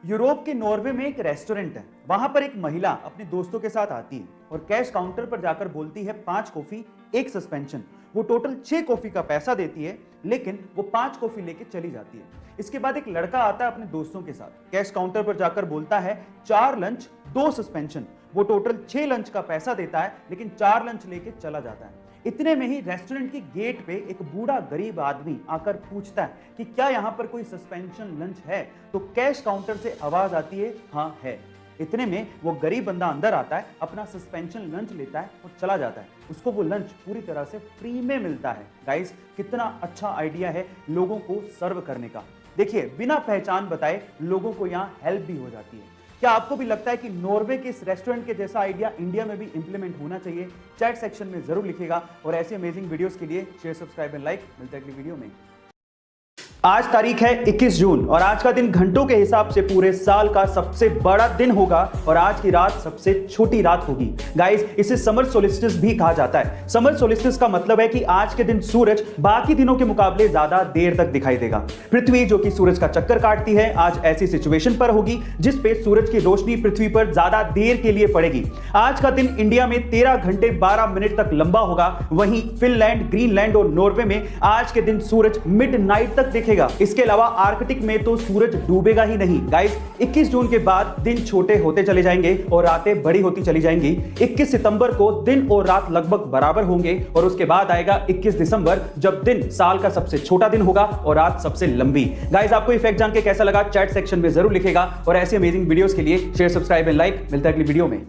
Europe के Norway में एक रेस्टोरेंट है। वहां पर एक महिला अपने दोस्तों के साथ आती है और कैश काउंटर पर जाकर बोलती है 5 कॉफी 1 सस्पेंशन। वो टोटल 6 कॉफी का पैसा देती है, लेकिन वो 5 कॉफी लेके चली जाती है। इसके बाद एक लड़का आता है अपने दोस्तों के साथ, कैश काउंटर पर जाकर बोलता है 4 लंच 2 सस्पेंशन। वो टोटल 6 लंच का पैसा देता है, लेकिन 4 लंच लेके चला जाता है। इतने में ही रेस्टोरेंट की गेट पे एक बूढ़ा गरीब आदमी आकर पूछता है कि क्या यहाँ पर कोई सस्पेंशन लंच है। तो कैश काउंटर से आवाज आती है, हाँ है। इतने में वो गरीब बंदा अंदर आता है, अपना सस्पेंशन लंच लेता है और चला जाता है। उसको वो लंच पूरी तरह से फ्री में मिलता है। गाइस, कितना अच्छा आइडिया है लोगों को सर्व करने का। देखिए, बिना पहचान बताए लोगों को यहाँ हेल्प भी हो जाती है। क्या आपको भी लगता है कि नॉर्वे के इस रेस्टोरेंट के जैसा आइडिया इंडिया में भी इंप्लीमेंट होना चाहिए? चैट सेक्शन में जरूर लिखिएगा और ऐसे अमेजिंग वीडियोस के लिए शेयर, सब्सक्राइब एंड लाइक। मिलते हैं अगली वीडियो में। आज तारीख है 21 जून और आज का दिन घंटों के हिसाब से पूरे साल का सबसे बड़ा दिन होगा और आज की रात सबसे छोटी रात होगी। गाइस, इसे समर सोलिस्टिस भी कहा जाता है। समर सोलिस्टिस का मतलब है कि आज के दिन सूरज बाकी दिनों के मुकाबले ज्यादा देर तक दिखाई देगा। पृथ्वी जो कि सूरज का चक्कर काटती है, आज ऐसी सिचुएशन पर होगी जिस पे सूरज की रोशनी पृथ्वी पर ज्यादा देर के लिए पड़ेगी। आज का दिन इंडिया में 13 घंटे 12 मिनट तक लंबा होगा। वहीं फिनलैंड, ग्रीनलैंड और नॉर्वे में आज के दिन सूरज मिडनाइट तक दिखेगा। इसके अलावा आर्कटिक में तो सूरज डूबेगा ही नहीं। गाइस, 21 जून के बाद दिन छोटे होते चले जाएंगे और रातें बड़ी होती चली जाएंगी। 21 सितंबर को दिन और रात लगभग बराबर होंगे और उसके बाद आएगा 21 दिसंबर, जब दिन साल का सबसे छोटा दिन होगा और रात सबसे लंबी। गाइस, आपको ये फैक्ट जान के कैसा लगा? चैट सेक्शन में जरूर लिखेगा और ऐसे अमेजिंग वीडियोस के लिए शेयर, सब्सक्राइब एंड लाइक। मिलता है अगली वीडियो में।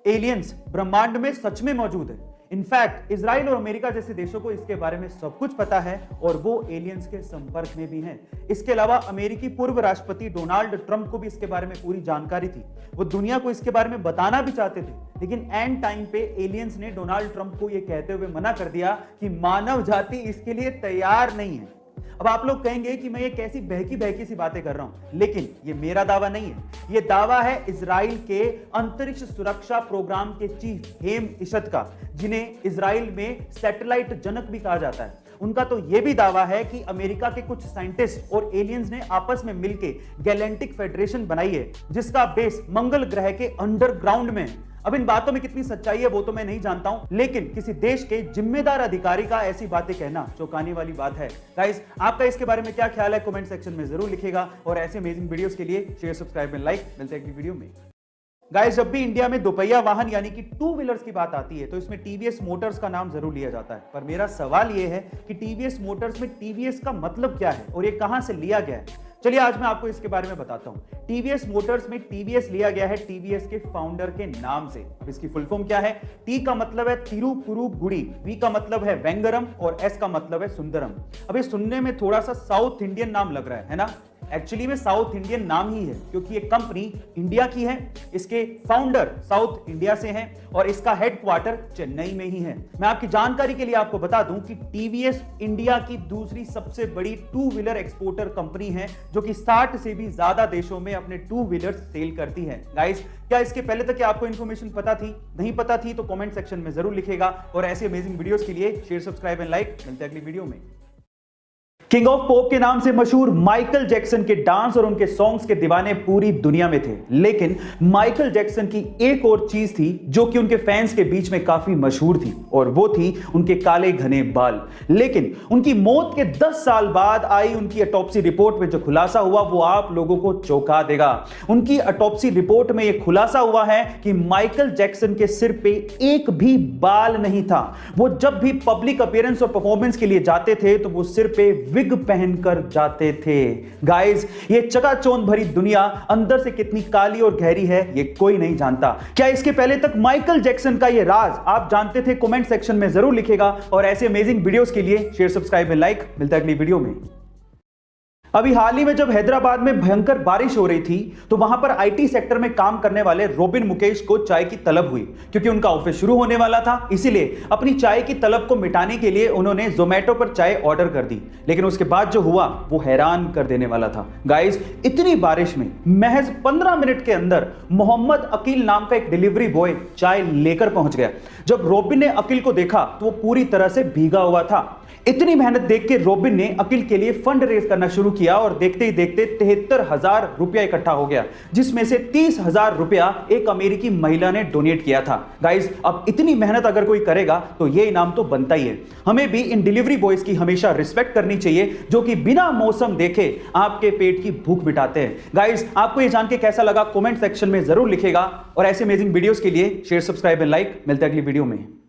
एलियंस ब्रह्मांड में सच में मौजूद है। इनफैक्ट इजराइल और अमेरिका जैसे देशों को इसके बारे में सब कुछ पता है और वो एलियंस के संपर्क में भी हैं। इसके अलावा अमेरिकी पूर्व राष्ट्रपति डोनाल्ड ट्रंप को भी इसके बारे में पूरी जानकारी थी। वो दुनिया को इसके बारे में बताना भी चाहते थे, लेकिन एंड टाइम पे एलियंस ने डोनाल्ड ट्रंप को यह कहते हुए मना कर दिया कि मानव जाति इसके लिए तैयार नहीं है। अब आप लोग कहेंगे कि मैं ये कैसी बहकी बहकी सी बातें कर रहा हूं, लेकिन ये मेरा दावा नहीं है। ये दावा है इजराइल के अंतरिक्ष सुरक्षा प्रोग्राम के चीफ हेम इशत का, जिन्हें इजराइल में सैटेलाइट जनक भी कहा जाता है। उनका तो यह भी दावा है कि अमेरिका के कुछ साइंटिस्ट और एलियंस ने आपस में मिलकर गैलेक्टिक फेडरेशन बनाई है, जिसका बेस मंगल ग्रह के अंडरग्राउंड में है। अब इन बातों में कितनी सच्चाई है वो तो मैं नहीं जानता हूं, लेकिन किसी देश के जिम्मेदार अधिकारी का ऐसी बातें कहना चौंकाने वाली बात है। गाइस, आपका इसके बारे में क्या ख्याल है? कमेंट सेक्शन में जरूर लिखिएगा और ऐसे अमेजिंग वीडियोस के लिए शेयर, सब्सक्राइब एंड लाइक। मिलते हैं अगली वीडियो में। गाइस, जब भी इंडिया में दोपहिया वाहन यानी कि 2 व्हीलर्स की बात आती है तो इसमें टीवीएस मोटर्स का नाम जरूर लिया जाता है। पर मेरा सवाल यह है कि टीवीएस मोटर्स में टीवीएस का मतलब क्या है और ये कहां से लिया गया है? चलिए आज मैं आपको इसके बारे में बताता हूं। टीवीएस मोटर्स में टीवीएस लिया गया है टीवीएस के फाउंडर के नाम से। अब इसकी फुल फॉर्म क्या है? टी का मतलब है तिरुपुरुगुड़ी, वी का मतलब है वेंगरम और एस का मतलब है सुंदरम। अब ये सुनने में थोड़ा सा साउथ इंडियन नाम लग रहा है ना? एक्चुअली में साउथ इंडियन नाम ही है, क्योंकि ये कंपनी इंडिया की है, इसके फाउंडर साउथ इंडिया से हैं और इसका हेडक्वार्टर चेन्नई में ही है। मैं आपकी जानकारी के लिए आपको बता दूं कि टीवीएस इंडिया की दूसरी सबसे बड़ी 2 व्हीलर एक्सपोर्टर कंपनी है, जो कि 60 से भी ज्यादा देशों में अपने 2 व्हीलर सेल करती है। गाइस, क्या इसके पहले तक आपको इंफॉर्मेशन पता थी? नहीं पता थी तो कमेंट सेक्शन में जरूर लिखेगा और ऐसे अमेजिंग वीडियोस के लिए शेयर, सब्सक्राइब एंड लाइक। मिलते हैं अगली वीडियो में। किंग ऑफ पॉप के नाम से मशहूर माइकल जैक्सन के डांस और उनके सॉन्ग्स के दीवाने पूरी दुनिया में थे, लेकिन माइकल जैक्सन की एक और चीज थी जो कि उनके फैंस के बीच में काफी मशहूर थी और वो थी उनके काले घने बाल। लेकिन उनकी मौत के 10 साल बाद आई उनकी ऑटोप्सी रिपोर्ट में जो खुलासा हुआ वो आप लोगों को चौंका देगा। उनकी ऑटोप्सी रिपोर्ट में यह खुलासा हुआ है कि माइकल जैक्सन के सिर पे एक भी बाल नहीं था। वो जब भी पब्लिक अपीयरेंस और परफॉर्मेंस के लिए जाते थे तो वो सिर पे विग पहनकर जाते थे। गाइस, ये चकाचौंध भरी दुनिया अंदर से कितनी काली और गहरी है ये कोई नहीं जानता। क्या इसके पहले तक माइकल जैक्सन का ये राज आप जानते थे? कमेंट सेक्शन में जरूर लिखेगा और ऐसे अमेजिंग वीडियोस के लिए शेयर, सब्सक्राइब एंड लाइक। मिलता है अगली वीडियो में। अभी हाल ही में जब हैदराबाद में भयंकर बारिश हो रही थी तो वहां पर आईटी सेक्टर में काम करने वाले रोबिन मुकेश को चाय की तलब हुई, क्योंकि उनका ऑफिस शुरू होने वाला था। इसीलिए अपनी चाय की तलब को मिटाने के लिए उन्होंने जोमेटो पर चाय ऑर्डर कर दी, लेकिन उसके बाद जो हुआ वो हैरान कर देने वाला था। गाइस, इतनी बारिश में महज 15 मिनट के अंदर मोहम्मद अकील नाम का एक डिलीवरी बॉय चाय लेकर पहुंच गया। जब रोबिन ने अकील को देखा तो वो पूरी तरह से भीगा हुआ था। इतनी मेहनत देख के रोबिन ने अकील के लिए फंड रेज करना शुरू किया और देखते ही देखते 73,000 रुपया इकट्ठा हो गया, जिसमें से 30,000 रुपया एक अमेरिकी महिला ने डोनेट किया था। गाइस, अब इतनी मेहनत अगर कोई करेगा तो ये इनाम तो बनता ही है। हमें भी इन डिलीवरी बॉयज की हमेशा रिस्पेक्ट करनी चाहिए, जो कि बिना मौसम देखे आपके पेट की भूख मिटाते हैं। गाइस, आपको ये जान के कैसा लगा कमेंट सेक्शन में जरूर लिखेगा, और ऐसे अमेजिंग वीडियोस के लिए शेयर, सब्सक्राइब एंड लाइक। मिलते हैं अगली वीडियो में।